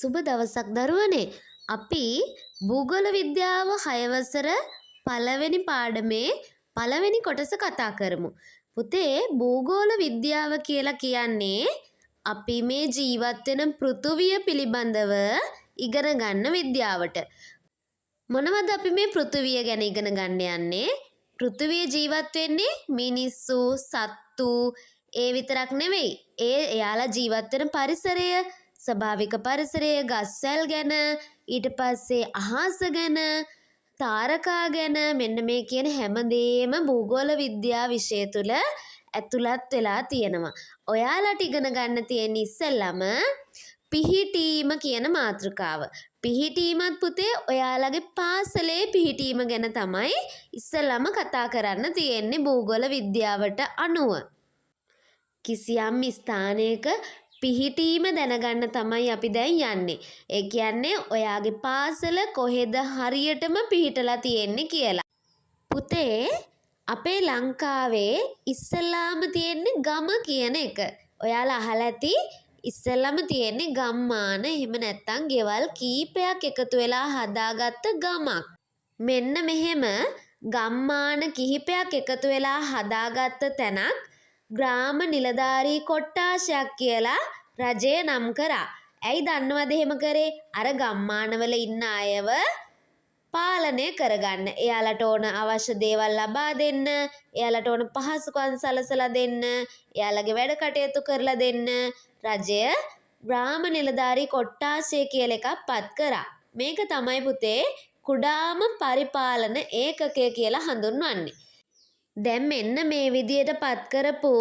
සුබ දවසක් දරුවනේ. අපි භූගෝල විද්‍යාව 6 වසර පළවෙනි පාඩමේ පළවෙනි කොටස කතා කරමු. පුතේ භූගෝල විද්‍යාව කියලා කියන්නේ අපි මේ ජීවත් වෙන පෘථුවිය පිළිබඳව ඉගෙන ගන්න විද්‍යාවට. මොනවද අපි මේ පෘථුවිය ගැන ඉගෙන ගන්න යන්නේ? පෘථුවිය ජීවත් වෙන්නේ මිනිස්සු, සත්තු ඒ විතරක් නෙවෙයි. එයාලා ජීවත් වෙන පරිසරය, ස්වභාවික පරිසරය, ගස්වැල් ගැන, ඊට පස්සේ අහස ගැන, තාරකා ගැන, මෙන්න මේ කියන හැමදේම භූගෝල විද්‍යා විෂය තුල ඇතුළත් වෙලා තියෙනවා. ඔයාලට ඉගෙන ගන්න තියෙන ඉස්සෙල්ලම පිහිටීම කියන මාතෘකාව. පිහිටීමත් පුතේ ඔයාලගේ පාසලේ පිහිටීම ගැන තමයි ඉස්සෙල්ලම කතා කරන්න තියෙන්නේ භූගෝල විද්‍යාවට අනුව. කිසියම් ස්ථානයක පිහිටීම දැනගන්න තමයි අපි දැන් යන්නේ. ඒ කියන්නේ ඔයාගේ පාසල කොහෙද හරියටම පිහිටලා තියෙන්නේ කියලා. පුතේ අපේ ලංකාවේ ඉස්සෙල්ලාම තියෙන්නේ ගම කියන එක. ඔයාලා අහලා ඇති ඉස්සෙල්ලාම තියෙන්නේ ගම්මාන, එහෙම නැත්නම් ගෙවල් කීපයක් එකතු වෙලා හදාගත්ත ගමක්. මෙන්න මෙහෙම ගම්මාන කිහිපයක් එකතු වෙලා හදාගත්ත තැනක් ග්‍රාම නිලධාරී කොට්ටාශයක් කියලා රජය නම් කරා. ඇයි දන්නවද එහෙම කරේ? අර ගම්මානවල ඉන්න අයව පාලනය කරගන්න. එයාලට ඕන අවශ්‍ය දේවල් ලබා දෙන්න, එයාලට ඕන පහසුකම් සලසලා දෙන්න, එයාලගේ වැඩ කටයුතු කරලා දෙන්න රජය ග්‍රාම නිලධාරී කොට්ටාශය කියලා එකක් පත් කරා. මේක තමයි පුතේ කුඩාම පරිපාලන ඒකකය කියලා හඳුන්වන්නේ. දැන් මෙන්න මේ විදියට පත් කරපු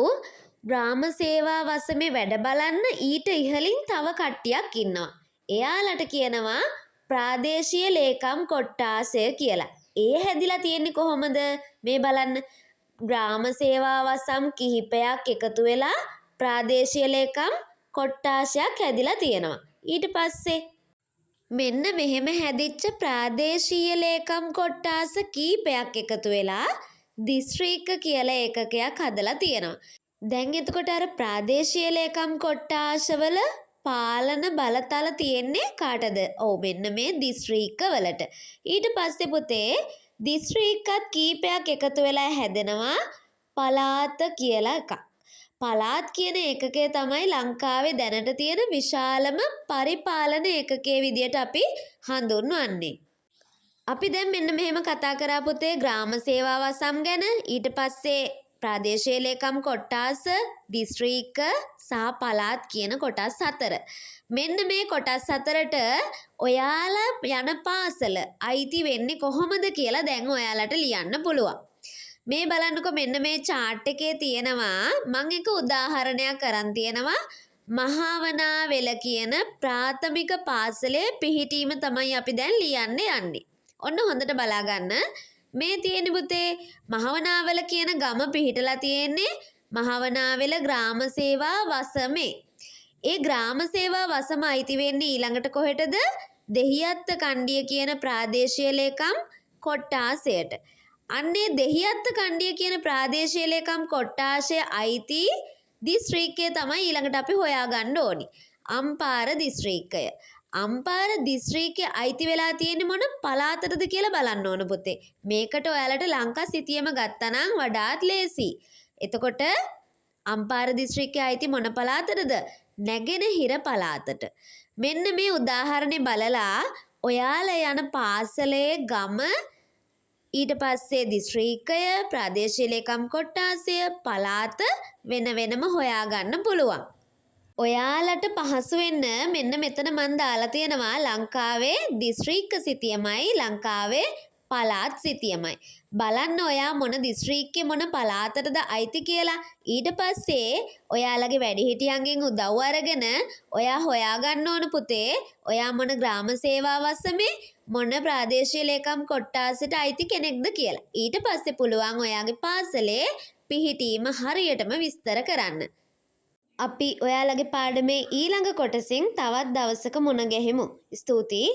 ග්‍රාම සේවා වසමේ වැඩ බලන්න ඊට ඉහළින් තව කට්ටියක් ඉන්නවා. එයාලට කියනවා ප්‍රාදේශීය ලේකම් කොට්ටාශය කියලා. ඒ හැදිලා තියෙන්නේ කොහොමද? මේ බලන්න. ග්‍රාම සේවා වසම් කිහිපයක් එකතු වෙලා ප්‍රාදේශීය ලේකම් කොට්ටාශයක් හැදිලා තියෙනවා. ඊට පස්සේ මෙන්න මෙහෙම හැදිච්ච ප්‍රාදේශීය ලේකම් කොට්ටාස කීපයක් එකතු වෙලා දිස්ත්‍රික්ක කියලා ඒකකයක් හදලා තියෙනවා. දැන් එතකොට අර ප්‍රාදේශීය ලේකම් කොට්ටාශවල පාලන බලතල තියෙන්නේ කාටද? ඔව් මෙන්න මේ දිස්ත්‍රික්කවලට. ඊට පස්සේ පුතේ දිස්ත්‍රික්කත් කීපයක් එකතු වෙලා හැදෙනවා පළාත කියලා එකක්. පළාත් කියන ඒකකය තමයි ලංකාවේ දැනට තියෙන විශාලම පරිපාලන ඒකකයේ විදියට අපි හඳුන්වන්නේ. අපි දැන් මෙන්න මෙහෙම කතා කරා පුතේ ග්‍රාම සේවා වසම් ගැන. ඊට පස්සේ ප්‍රාදේශීය ලේකම් කොට්ටාස, දිස්ත්‍රික්ක සහ පළාත් කියන කොටස් 4. මෙන්න මේ කොටස් 4ට ඔයාලා යන පාසල අයිති වෙන්නේ කොහොමද කියලා දැන් ඔයාලට ලියන්න පුළුවන්. මේ බලන්නකෝ මෙන්න මේ chart එකේ තියෙනවා මම එක උදාහරණයක් අරන් තියෙනවා මහවනාවෙල කියන ප්‍රාථමික පාසලේ පිහිටීම තමයි අපි දැන් ලියන්න යන්නේ. ඔන්න හොඳට බලා ගන්න. මේ තියෙන පුතේ මහවනාවල කියන ගම පිහිටලා තියෙන්නේ මහවනාවෙල ග්‍රාම සේවා වසමේ. ඒ ග්‍රාම සේවා වසම අයිති වෙන්නේ ඊළඟට කොහෙටද? දෙහිඅත්ත කණ්ඩිය කියන ප්‍රාදේශීය ලේකම් කොට්ටාශයට. අන්නේ දෙහිඅත්ත කණ්ඩිය කියන ප්‍රාදේශීය ලේකම් කොට්ටාශය අයිති දිස්ත්‍රික්කය තමයි ඊළඟට අපි හොයාගන්න ඕනි. අම්පාර දිස්ත්‍රික්කය. අම්පාර දිස්ත්‍රික්කය අයිති වෙලා තියෙන්නේ මොන පළාතටද කියලා බලන්න ඕන පුතේ. මේකට ඔයාලට ලංකා සිතියම ගත්තා නම් වඩාත් ලේසි. එතකොට අම්පාර දිස්ත්‍රික්කය අයිති මොන පළාතටද? නැගෙනහිර පළාතට. මෙන්න මේ උදාහරණේ බලලා ඔයාලා යන පාසලේ ගම, ඊට පස්සේ දිස්ත්‍රික්කය, ප්‍රාදේශීය ලේකම් කොට්ටාශය, පළාත වෙන වෙනම හොයාගන්න පුළුවන්. ඔයාලට පහසු වෙන්න මෙන්න මෙතන මම දාලා තියෙනවා ලංකාවේ දිස්ත්‍රික්ක සිතියමයි ලංකාවේ පළාත් සිතියමයි. බලන්න ඔයා මොන දිස්ත්‍රික්කේ මොන පළාතටද අයිති කියලා. ඊට පස්සේ ඔයාලගේ වැඩිහිටියන්ගෙන් උදව් අරගෙන ඔයා හොයාගන්න ඕන පුතේ ඔයා මොන ග්‍රාම සේවා වසමේ මොන ප්‍රාදේශීය ලේකම් කොට්ටාසයට අයිති කෙනෙක්ද කියලා. ඊට පස්සේ පුළුවන් ඔයාගේ පාසලේ පිහිටීම හරියටම විස්තර කරන්න. අපි ඔයාලගේ පාඩමේ ඊළඟ කොටසින් තවත් දවසක මුණ ගැහෙමු. ස්තුතියි.